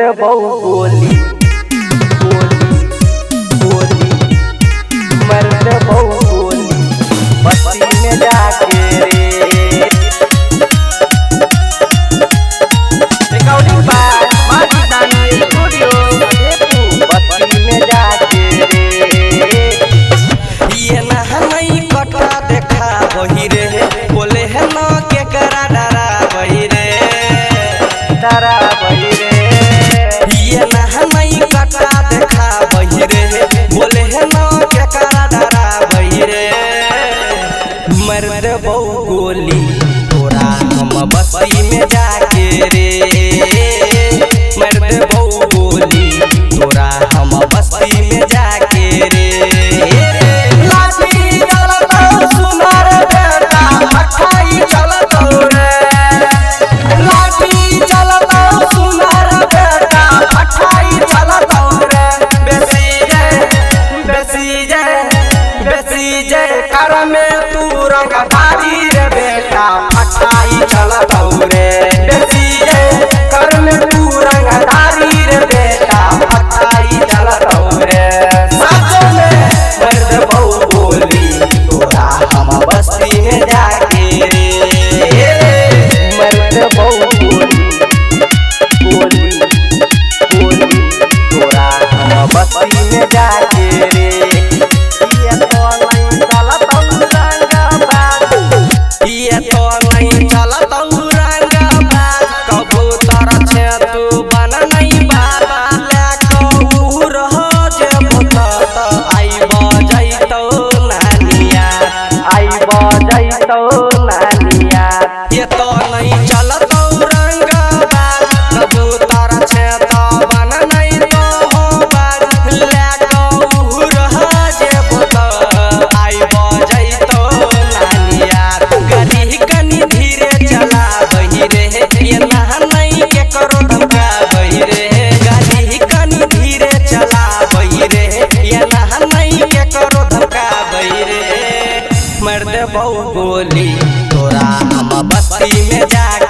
बहु गोली मर्द बहु गोली बस्ती में जाके रे रिकॉर्डिंग बाय माजीदानी स्टूडियो बस्ती में जाके रे ये ना नहीं कटा देखा वही रे बोले है ना के करा डरा वही रे डरा वही रे ये ना नहीं कटा देखा वही रे बोले है ना के करा डरा वही रे मर्द बहु गोली तोरा हम बस्ती में जाके रे मर्द बहु गोली तोरा हम बस्ती में जाके रे कर में तू रंगदारी रे बेटा फटाई चलत रे बेसी कर में तू रंगदारी रे बेटा फटाई चलत रे सच में मर्द बहु बोली तोरा हम बस्ती में जाके रे मर्द बहु गोली तोरा हम बस्ती में जाके रे ये तो नहीं चलत औरंगाबाद कबूतर छे तू बन नहीं बाबा ले कहू रह जे भूत आई बजैतो नानिया ये तो नहीं चलत औरंगाबाद कबूतर छे तो बन नहीं तो हो बाज ले कहू रह जे भूत आई बजैतो नानिया गरी कनी धीरे चला बही रे ये ना नहीं के करो धमका बही रे गरी कनी धीरे चला बही रे ये ना नहीं के करो धमका बही रे मर्द बहु गोली तोरा हम बस्ती में जाके